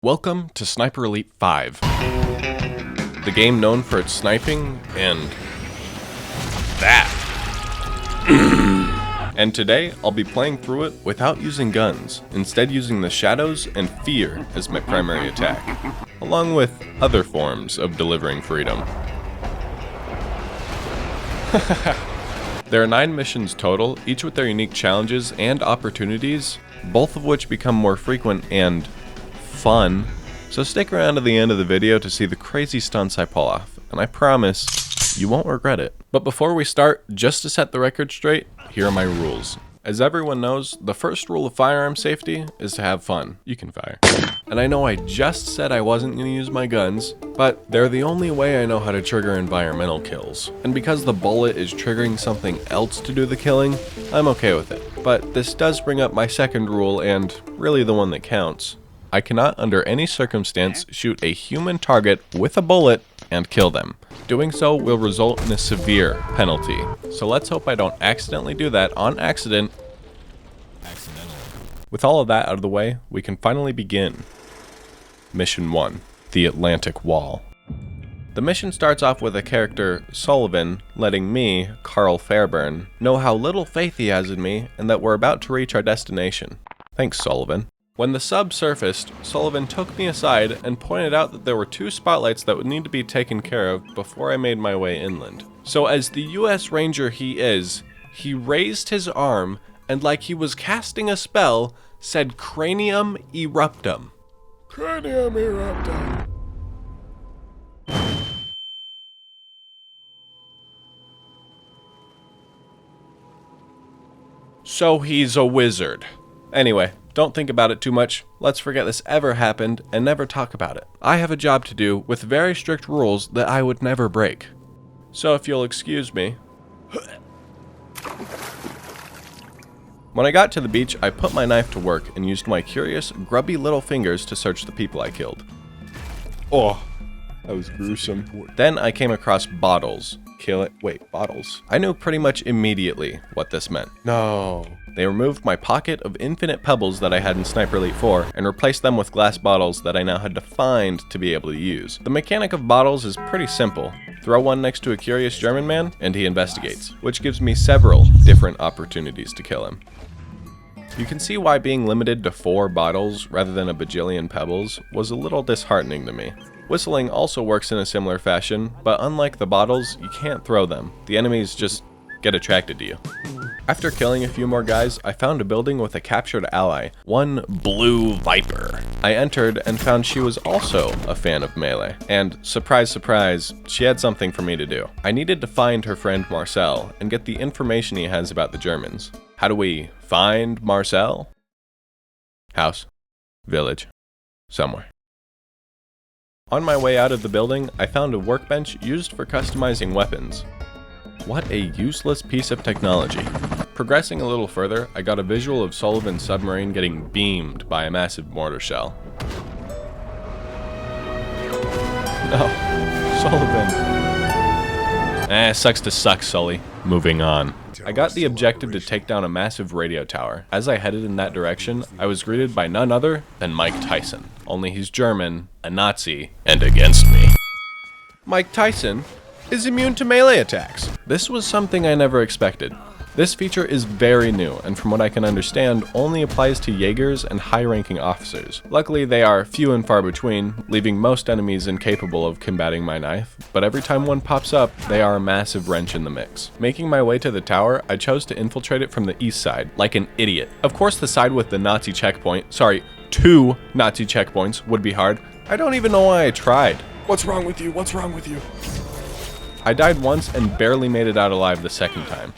Welcome to Sniper Elite 5, the game known for its sniping and that. And today, I'll be playing through it without using guns, instead using the shadows and fear as my primary attack, along with other forms of delivering freedom. There are 9 missions total, each with their unique challenges and opportunities, both of which become more frequent and fun, so stick around to the end of the video to see the crazy stunts I pull off, and I promise you won't regret it. But before we start, just to set the record straight, here are my rules. As everyone knows, the first rule of firearm safety is to have fun. You can fire. And I know I just said I wasn't going to use my guns, but they're the only way I know how to trigger environmental kills. And because the bullet is triggering something else to do the killing, I'm okay with it. But this does bring up my second rule, and really the one that counts. I cannot under any circumstance shoot a human target with a bullet and kill them. Doing so will result in a severe penalty. So let's hope I don't accidentally do that on accident. With all of that out of the way, we can finally begin. Mission 1, the Atlantic Wall. The mission starts off with a character, Sullivan, letting me, Carl Fairburn, know how little faith he has in me and that we're about to reach our destination. Thanks, Sullivan. When the sub surfaced, Sullivan took me aside and pointed out that there were 2 spotlights that would need to be taken care of before I made my way inland. So as the US Ranger he is, he raised his arm and like he was casting a spell, said cranium eruptum. Cranium eruptum. So he's a wizard. Anyway, don't think about it too much. Let's forget this ever happened and never talk about it. I have a job to do with very strict rules that I would never break. So if you'll excuse me. When I got to the beach, I put my knife to work and used my curious, grubby little fingers to search the people I killed. Oh, that was gruesome. Then I came across bottles. Kill it. Wait, bottles. I knew pretty much immediately what this meant. No. They removed my pocket of infinite pebbles that I had in Sniper Elite 4 and replaced them with glass bottles that I now had to find to be able to use. The mechanic of bottles is pretty simple. Throw one next to a curious German man and he investigates, which gives me several different opportunities to kill him. You can see why being limited to 4 bottles rather than a bajillion pebbles was a little disheartening to me. Whistling also works in a similar fashion, but unlike the bottles, you can't throw them. The enemies just get attracted to you. After killing a few more guys, I found a building with a captured ally, one Blue Viper. I entered and found she was also a fan of melee, and surprise surprise, she had something for me to do. I needed to find her friend Marcel and get the information he has about the Germans. How do we find Marcel? House, village, somewhere. On my way out of the building, I found a workbench used for customizing weapons. What a useless piece of technology. Progressing a little further, I got a visual of Sullivan's submarine getting beamed by a massive mortar shell. No, Sullivan. Sucks to suck, Sully. Moving on. I got the objective to take down a massive radio tower. As I headed in that direction, I was greeted by none other than Mike Tyson. Only he's German, a Nazi, and against me. Mike Tyson is immune to melee attacks. This was something I never expected. This feature is very new, and from what I can understand, only applies to Jaegers and high-ranking officers. Luckily, they are few and far between, leaving most enemies incapable of combating my knife, but every time one pops up, they are a massive wrench in the mix. Making my way to the tower, I chose to infiltrate it from the east side, like an idiot. Of course, the side with the Nazi checkpoint, 2 Nazi checkpoints, would be hard. I don't even know why I tried. What's wrong with you? What's wrong with you? I died once and barely made it out alive the second time.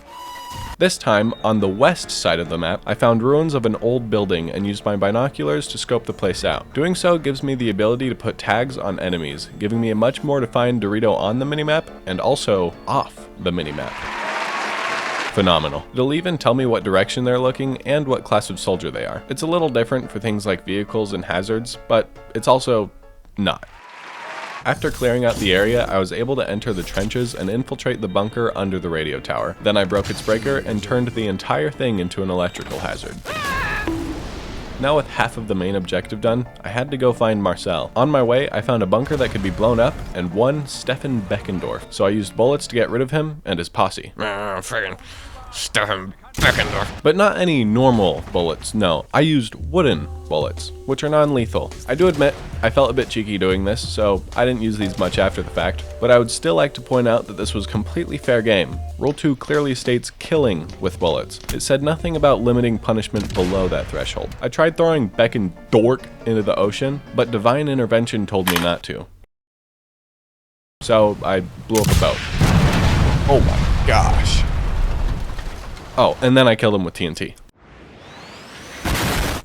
This time, on the west side of the map, I found ruins of an old building and used my binoculars to scope the place out. Doing so gives me the ability to put tags on enemies, giving me a much more defined Dorito on the minimap and also off the minimap. Phenomenal. It'll even tell me what direction they're looking and what class of soldier they are. It's a little different for things like vehicles and hazards, but it's also not. After clearing out the area, I was able to enter the trenches and infiltrate the bunker under the radio tower. Then I broke its breaker and turned the entire thing into an electrical hazard. Now with half of the main objective done, I had to go find Marcel. On my way, I found a bunker that could be blown up and one Stefan Beckendorf, so I used bullets to get rid of him and his posse. Friggin' Stefan Beckendorf. But not any normal bullets, no. I used wooden bullets, which are non-lethal. I do admit, I felt a bit cheeky doing this, so I didn't use these much after the fact, but I would still like to point out that this was completely fair game. Rule 2 clearly states killing with bullets. It said nothing about limiting punishment below that threshold. I tried throwing Beckendorf into the ocean, but divine intervention told me not to. So I blew up a boat. Oh my gosh. Oh, and then I killed him with TNT.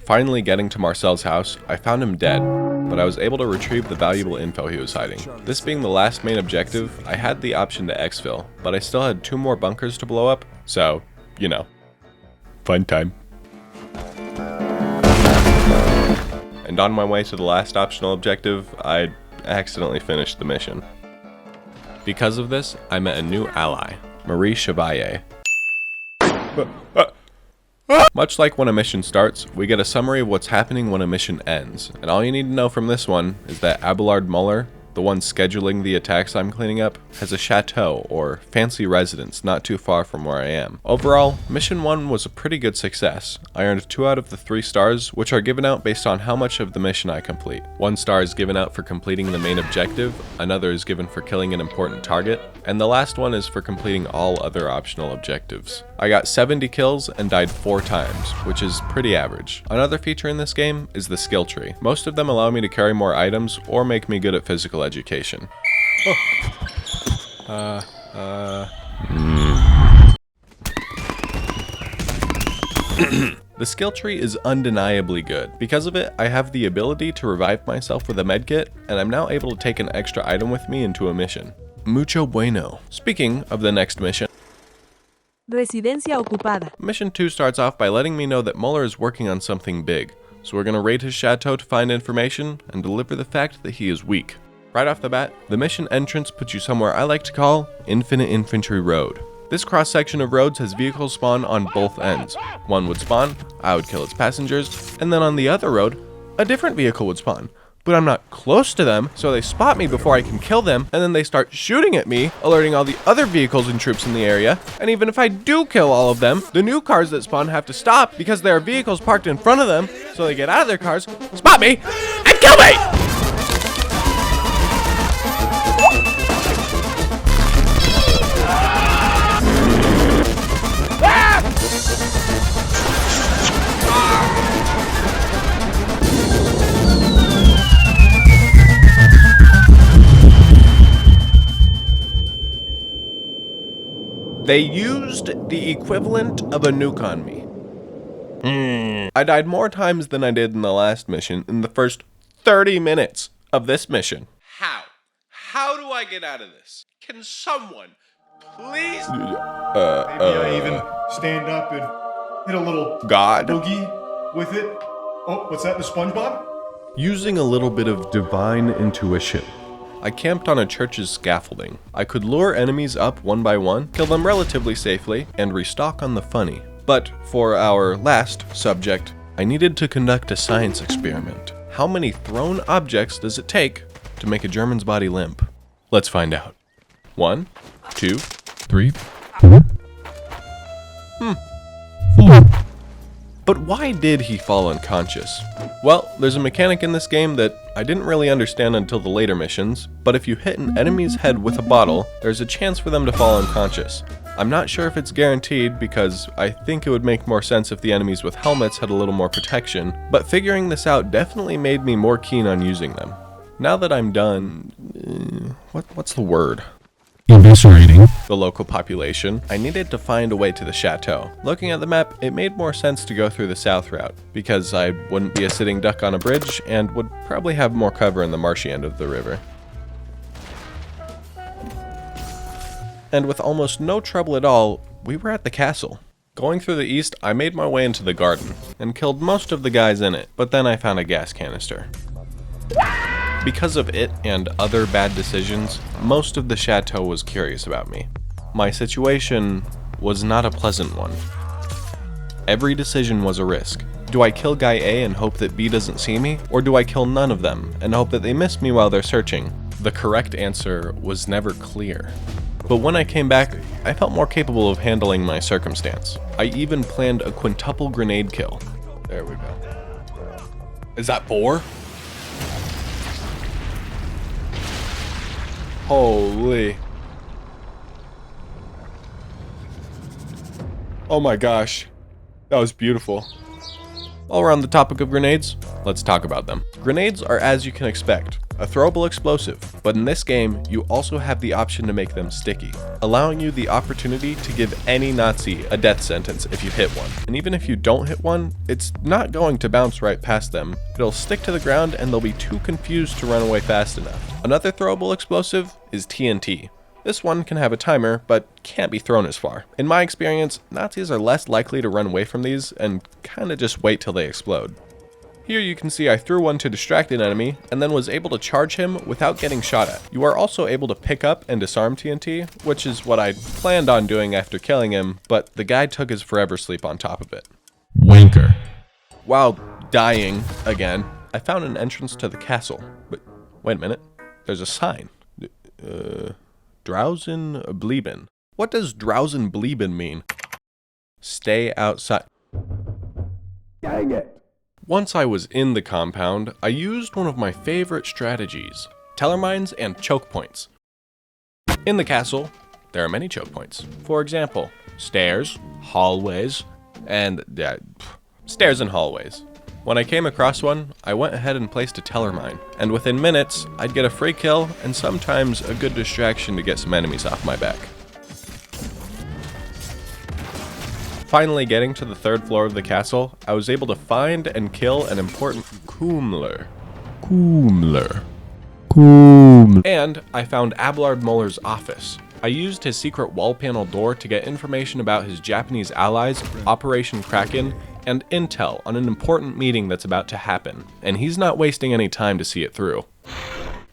Finally getting to Marcel's house, I found him dead, but I was able to retrieve the valuable info he was hiding. This being the last main objective, I had the option to exfil, but I still had 2 more bunkers to blow up, so, you know, fun time. And on my way to the last optional objective, I accidentally finished the mission. Because of this, I met a new ally, Marie Chevalier. Much like when a mission starts, we get a summary of what's happening when a mission ends, and all you need to know from this one is that Abelard Muller, the one scheduling the attacks I'm cleaning up, has a chateau, or fancy residence, not too far from where I am. Overall, Mission 1 was a pretty good success. I earned 2 out of the 3 stars, which are given out based on how much of the mission I complete. 1 star is given out for completing the main objective, another is given for killing an important target, and the last one is for completing all other optional objectives. I got 70 kills and died 4 times, which is pretty average. Another feature in this game is the skill tree. Most of them allow me to carry more items or make me good at physical education. The skill tree is undeniably good. Because of it, I have the ability to revive myself with a medkit, and I'm now able to take an extra item with me into a mission. Mucho bueno. Speaking of the next mission, Residencia ocupada. Mission 2 starts off by letting me know that Muller is working on something big, so we're gonna raid his chateau to find information and deliver the fact that he is weak. Right off the bat, the mission entrance puts you somewhere I like to call Infinite Infantry Road. This cross-section of roads has vehicles spawn on both ends. One would spawn, I would kill its passengers, and then on the other road, a different vehicle would spawn. But I'm not close to them, so they spot me before I can kill them, and then they start shooting at me, alerting all the other vehicles and troops in the area. And even if I do kill all of them, the new cars that spawn have to stop because there are vehicles parked in front of them, so they get out of their cars, spot me, and kill me! They used the equivalent of a nuke on me. I died more times than I did in the last mission in the first 30 minutes of this mission. How? How do I get out of this? Can someone please? Maybe I even stand up and hit a little God. boogie with it. Oh, what's that, the SpongeBob? Using a little bit of divine intuition, I camped on a church's scaffolding. I could lure enemies up one by one, kill them relatively safely, and restock on the funny. But for our last subject, I needed to conduct a science experiment. How many thrown objects does it take to make a German's body limp? Let's find out. 1, 2, 3. But why did he fall unconscious? Well, there's a mechanic in this game that I didn't really understand until the later missions, but if you hit an enemy's head with a bottle, there's a chance for them to fall unconscious. I'm not sure if it's guaranteed because I think it would make more sense if the enemies with helmets had a little more protection, but figuring this out definitely made me more keen on using them. Now that I'm done, what's the word? Eviscerating The local population, I needed to find a way to the chateau. Looking at the map, it made more sense to go through the south route, because I wouldn't be a sitting duck on a bridge and would probably have more cover in the marshy end of the river. And with almost no trouble at all, we were at the castle. Going through the east, I made my way into the garden, and killed most of the guys in it, but then I found a gas canister. Because of it and other bad decisions, most of the chateau was curious about me. My situation was not a pleasant one. Every decision was a risk, Do I kill guy A and hope that B doesn't see me? Or do I kill none of them and hope that they miss me while they're searching? The correct answer was never clear. But when I came back, I felt more capable of handling my circumstance. I even planned a quintuple grenade kill. There we go. Is that 4? Holy. Oh my gosh. That was beautiful. While we're on the topic of grenades, let's talk about them. Grenades are as you can expect, a throwable explosive, but in this game, you also have the option to make them sticky, allowing you the opportunity to give any Nazi a death sentence if you hit one. And even if you don't hit one, it's not going to bounce right past them. It'll stick to the ground and they'll be too confused to run away fast enough. Another throwable explosive is TNT. This one can have a timer, but can't be thrown as far. In my experience, Nazis are less likely to run away from these and kinda just wait till they explode. Here you can see I threw one to distract an enemy and then was able to charge him without getting shot at. You are also able to pick up and disarm TNT, which is what I planned on doing after killing him, but the guy took his forever sleep on top of it. Wanker. While dying again, I found an entrance to the castle. But wait a minute, there's a sign. Draußen blieben. What does draußen blieben mean? Stay outside. Dang it. Once I was in the compound, I used one of my favorite strategies, teller mines and choke points. In the castle, there are many choke points. For example, stairs, hallways, and stairs and hallways. When I came across one, I went ahead and placed a teller mine, and within minutes, I'd get a free kill and sometimes a good distraction to get some enemies off my back. Finally getting to the 3rd floor of the castle, I was able to find and kill an important Kummler. And I found Abelard Muller's office. I used his secret wall panel door to get information about his Japanese allies, Operation Kraken, and intel on an important meeting that's about to happen, and he's not wasting any time to see it through.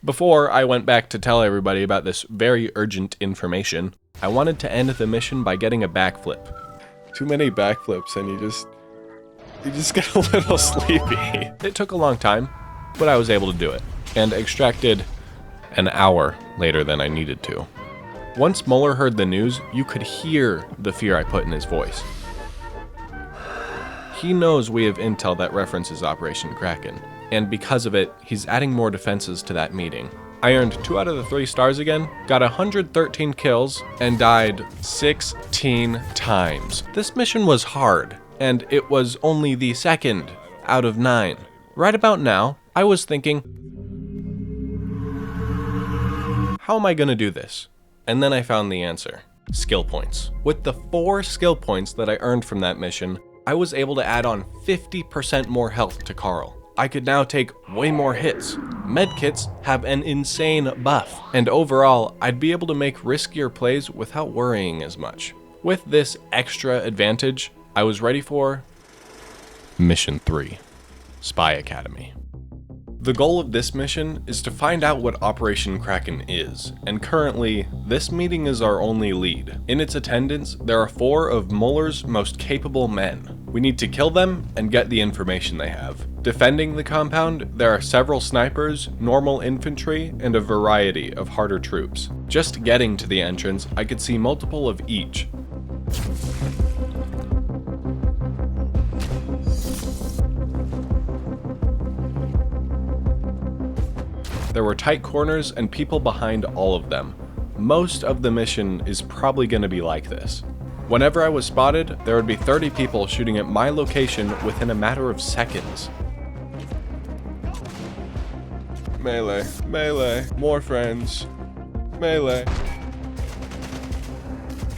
Before I went back to tell everybody about this very urgent information, I wanted to end the mission by getting a backflip. Too many backflips and you just get a little sleepy. It took a long time, but I was able to do it, and extracted an hour later than I needed to. Once Muller heard the news, you could hear the fear I put in his voice. He knows we have intel that references Operation Kraken, and because of it, he's adding more defenses to that meeting. I earned 2 out of the 3 stars again, got 113 kills, and died 16 times. This mission was hard, and it was only the 2nd out of 9. Right about now, I was thinking, how am I gonna do this? And then I found the answer. Skill points. With the 4 skill points that I earned from that mission, I was able to add on 50% more health to Carl. I could now take way more hits. Medkits have an insane buff, and overall, I'd be able to make riskier plays without worrying as much. With this extra advantage, I was ready for Mission 3, Spy Academy. The goal of this mission is to find out what Operation Kraken is, and currently, this meeting is our only lead. In its attendance, there are 4 of Muller's most capable men. We need to kill them and get the information they have. Defending the compound, there are several snipers, normal infantry, and a variety of harder troops. Just getting to the entrance, I could see multiple of each. There were tight corners and people behind all of them. Most of the mission is probably going to be like this. Whenever I was spotted, there would be 30 people shooting at my location within a matter of seconds. Melee, melee, more friends, melee.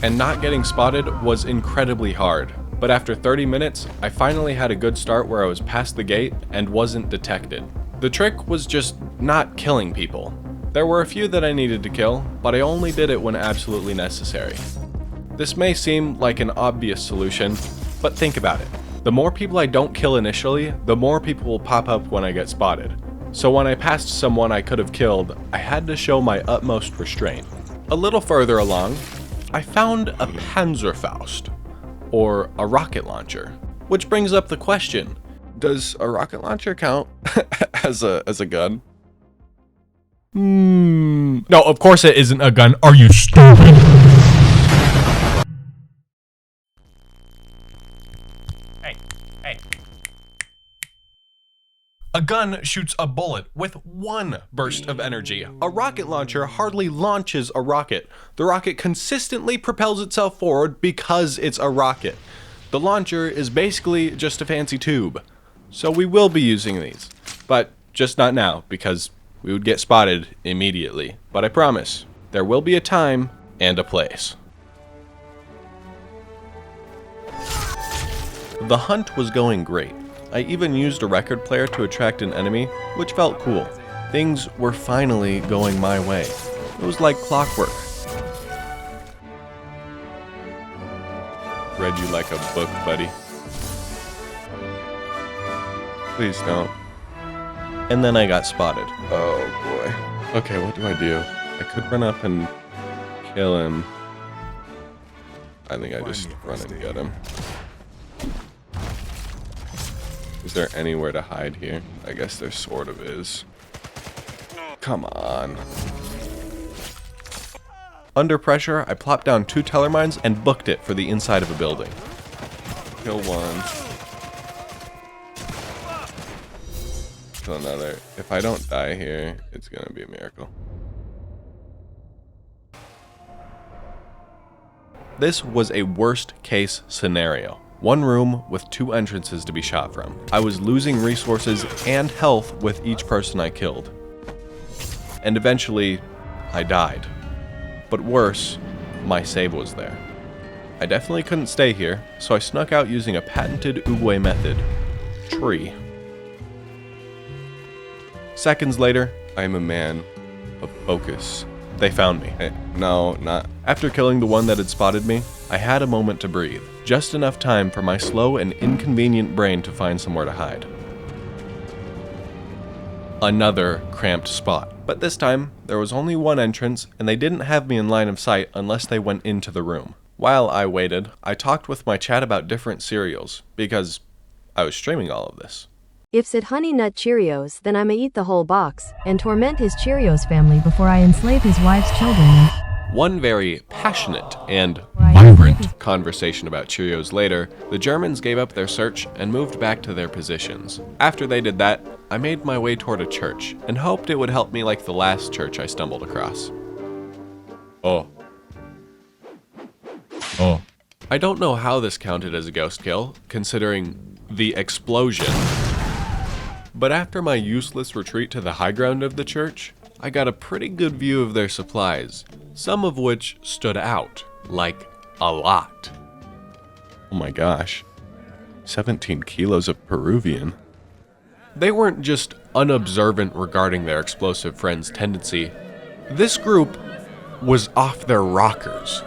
And not getting spotted was incredibly hard, but after 30 minutes, I finally had a good start where I was past the gate and wasn't detected. The trick was just not killing people. There were a few that I needed to kill, but I only did it when absolutely necessary. This may seem like an obvious solution, but think about it. The more people I don't kill initially, the more people will pop up when I get spotted. So when I passed someone I could have killed, I had to show my utmost restraint. A little further along, I found a Panzerfaust, or a rocket launcher. Which brings up the question, Does a rocket launcher count as a gun? No, of course it isn't a gun. Are you stupid? Hey. A gun shoots a bullet with one burst of energy. A rocket launcher hardly launches a rocket. The rocket consistently propels itself forward because it's a rocket. The launcher is basically just a fancy tube. So we will be using these, but just not now because we would get spotted immediately. But I promise, there will be a time and a place. The hunt was going great. I even used a record player to attract an enemy, which felt cool. Things were finally going my way. It was like clockwork. Read you like a book, buddy. Please don't. And then I got spotted. Oh boy. Okay, what do? I could run up and kill him. I think I just run and get him. Is there anywhere to hide here? I guess there sort of is. Come on. Under pressure, I plopped down 2 teller mines and booked it for the inside of a building. Kill one. Kill another. If I don't die here, it's gonna be a miracle. This was a worst case scenario. 1 room with 2 entrances to be shot from. I was losing resources and health with each person I killed. And eventually, I died. But worse, my save was there. I definitely couldn't stay here, so I snuck out using a patented Uguay method. Tree. Seconds later, I am a man of focus. They found me. Hey, no, not. After killing the one that had spotted me, I had a moment to breathe. Just enough time for my slow and inconvenient brain to find somewhere to hide. Another cramped spot. But this time, there was only 1 entrance, and they didn't have me in line of sight unless they went into the room. While I waited, I talked with my chat about different cereals, because I was streaming all of this. If said Honey Nut Cheerios, then I'ma eat the whole box, and torment his Cheerios family before I enslave his wife's children. One very passionate and vibrant conversation about Cheerios later, the Germans gave up their search and moved back to their positions. After they did that, I made my way toward a church and hoped it would help me like the last church I stumbled across. Oh. I don't know how this counted as a ghost kill, considering the explosion. But after my useless retreat to the high ground of the church, I got a pretty good view of their supplies, some of which stood out, like a lot. Oh my gosh, 17 kilos of Peruvian. They weren't just unobservant regarding their explosive friend's tendency. This group was off their rockers.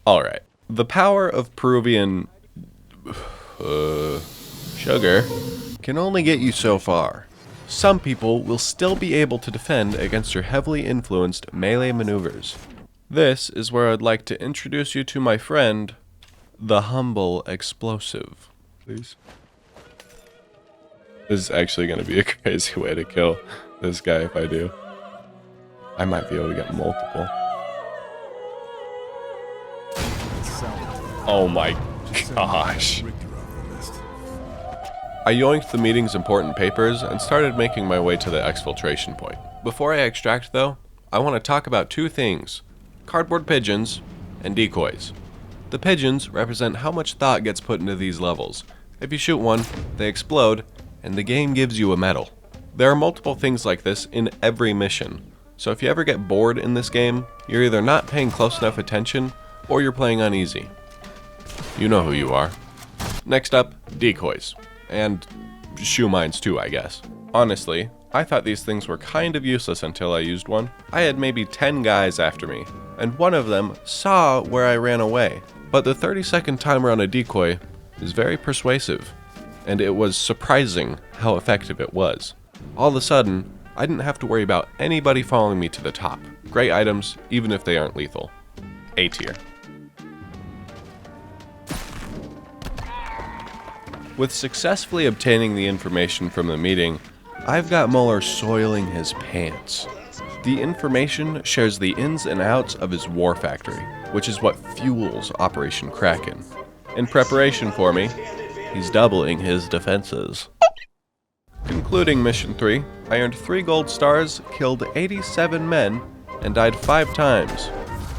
Alright, the power of Peruvian sugar can only get you so far. Some people will still be able to defend against your heavily influenced melee maneuvers. This is where I'd like to introduce you to my friend, the Humble Explosive. Please. This is actually going to be a crazy way to kill this guy if I do. I might be able to get multiple. Oh my gosh. I yoinked the meeting's important papers and started making my way to the exfiltration point. Before I extract though, I want to talk about two things: cardboard pigeons and decoys. The pigeons represent how much thought gets put into these levels. If you shoot one, they explode, and the game gives you a medal. There are multiple things like this in every mission, so if you ever get bored in this game, you're either not paying close enough attention, or you're playing on easy. You know who you are. Next up, decoys. And shoe mines too, I guess. Honestly, I thought these things were kind of useless until I used one. I had maybe 10 guys after me, and one of them saw where I ran away. But the 30-second timer on a decoy is very persuasive, and it was surprising how effective it was. All of a sudden, I didn't have to worry about anybody following me to the top. Great items, even if they aren't lethal. A tier. With successfully obtaining the information from the meeting, I've got Muller soiling his pants. The information shares the ins and outs of his war factory, which is what fuels Operation Kraken. In preparation for me, he's doubling his defenses. Concluding Mission 3, I earned 3 gold stars, killed 87 men, and died 5 times.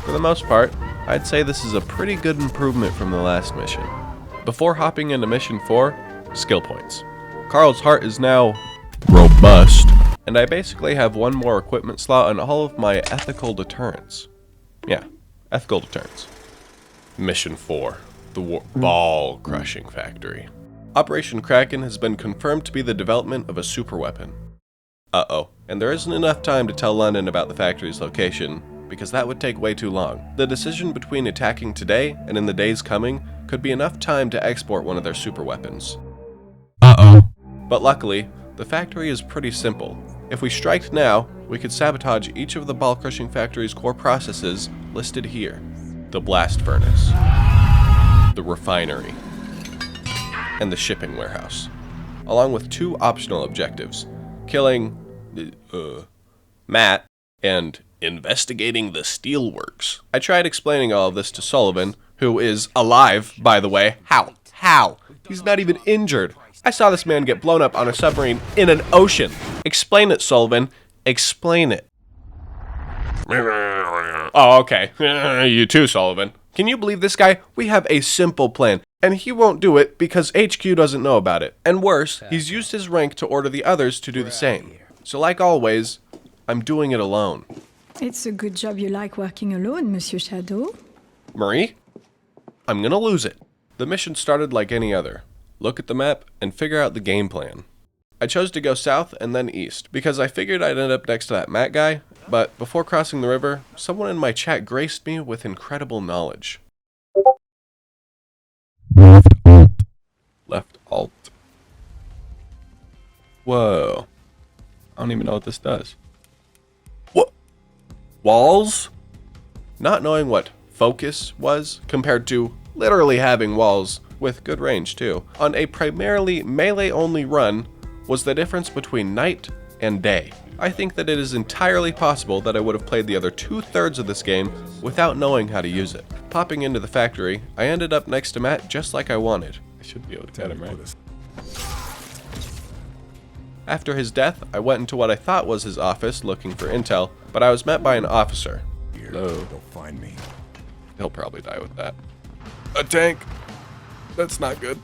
For the most part, I'd say this is a pretty good improvement from the last mission. Before hopping into Mission 4, skill points. Carl's heart is now robust, and I basically have one more equipment slot on all of my ethical deterrents. Yeah, ethical deterrents. Mission 4, the ball crushing factory. Operation Kraken has been confirmed to be the development of a superweapon. Uh-oh, and there isn't enough time to tell London about the factory's location, because that would take way too long. The decision between attacking today and in the days coming could be enough time to export one of their superweapons. Uh-oh. But luckily, the factory is pretty simple. If we strike now, we could sabotage each of the ball crushing factory's core processes listed here. The blast furnace, the refinery, and the shipping warehouse, along with 2 optional objectives: killing Matt and investigating the steelworks. I tried explaining all of this to Sullivan, who is alive, by the way. How? He's not even injured. I saw this man get blown up on a submarine in an ocean. Explain it, Sullivan. Explain it. Oh, okay. You too, Sullivan. Can you believe this guy? We have a simple plan, and he won't do it because HQ doesn't know about it. And worse, he's used his rank to order the others to do the same. So like always, I'm doing it alone. It's a good job you like working alone, Monsieur Shadow. Marie? I'm gonna lose it. The mission started like any other. Look at the map and figure out the game plan. I chose to go south and then east, because I figured I'd end up next to that Matt guy, but before crossing the river, someone in my chat graced me with incredible knowledge. Left alt. Left alt. Whoa. I don't even know what this does. What? Walls? Not knowing what focus was compared to literally having walls with good range too, on a primarily melee-only run, was the difference between night and day. I think that it is entirely possible that I would have played the other 2/3 of this game without knowing how to use it. Popping into the factory, I ended up next to Matt just like I wanted. I should be able to get him right. After his death, I went into what I thought was his office looking for intel, but I was met by an officer. Hello. Don't find me. He'll probably die with that. A tank! That's not good.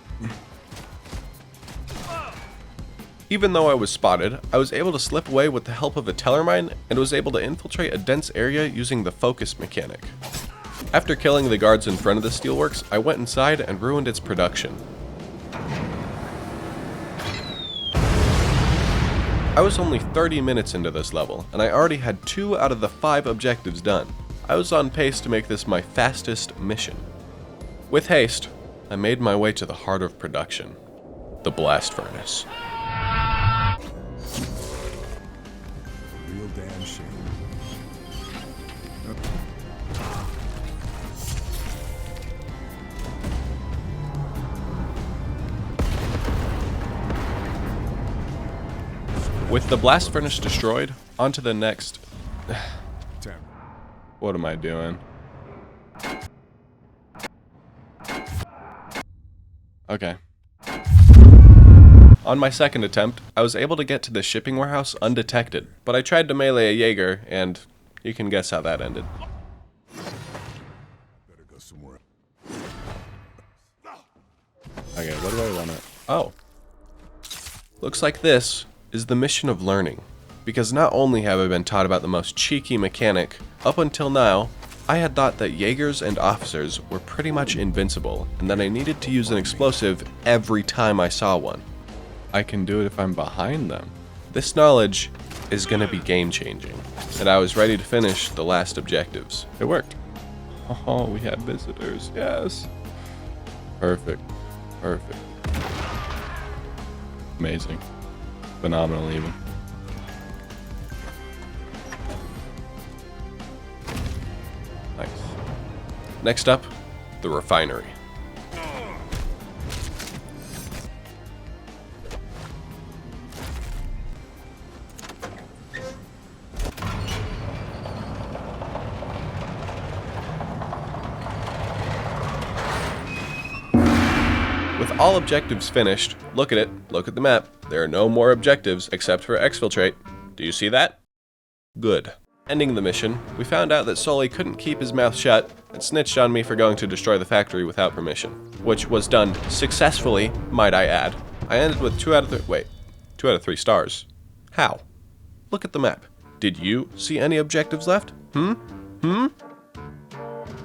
Even though I was spotted, I was able to slip away with the help of a teller mine and was able to infiltrate a dense area using the focus mechanic. After killing the guards in front of the steelworks, I went inside and ruined its production. I was only 30 minutes into this level, and I already had 2 out of the 5 objectives done. I was on pace to make this my fastest mission. With haste, I made my way to the heart of production, the blast furnace. Real damn shame. With the blast furnace destroyed, on to the next. What am I doing? Okay. On my second attempt, I was able to get to the shipping warehouse undetected, but I tried to melee a Jaeger and You can guess how that ended. Okay, what do I want to... Oh. Looks like this is the mission of learning. Because not only have I been taught about the most cheeky mechanic, up until now, I had thought that Jaegers and officers were pretty much invincible, and that I needed to use an explosive every time I saw one. I can do it if I'm behind them. This knowledge is going to be game-changing, and I was ready to finish the last objectives. It worked. Oh, we had visitors, yes. Perfect. Perfect. Amazing. Phenomenal, even. Nice. Next up, the refinery. With all objectives finished, look at it, look at the map. There are no more objectives except for exfiltrate. Do you see that? Good. Ending the mission, we found out that Sully couldn't keep his mouth shut and snitched on me for going to destroy the factory without permission, which was done successfully, might I add. I ended with 2 out of 3 stars. How? Look at the map. Did you see any objectives left?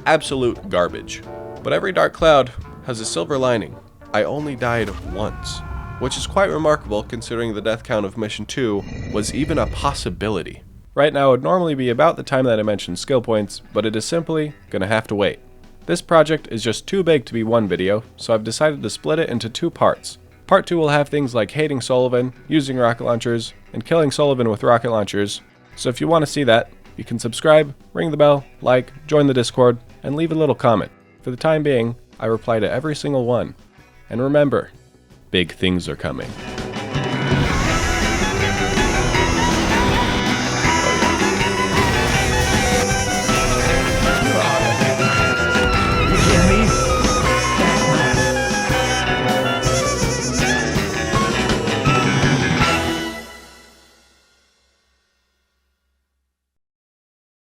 Absolute garbage. But every dark cloud has a silver lining. I only died once, which is quite remarkable considering the death count of Mission 2 was even a possibility. Right now would normally be about the time that I mentioned skill points, but it is simply gonna have to wait. This project is just too big to be one video, so I've decided to split it into 2 parts. Part 2 will have things like hating Sullivan, using rocket launchers, and killing Sullivan with rocket launchers. So if you want to see that, you can subscribe, ring the bell, like, join the Discord, and leave a little comment. For the time being, I reply to every single one. And remember, big things are coming.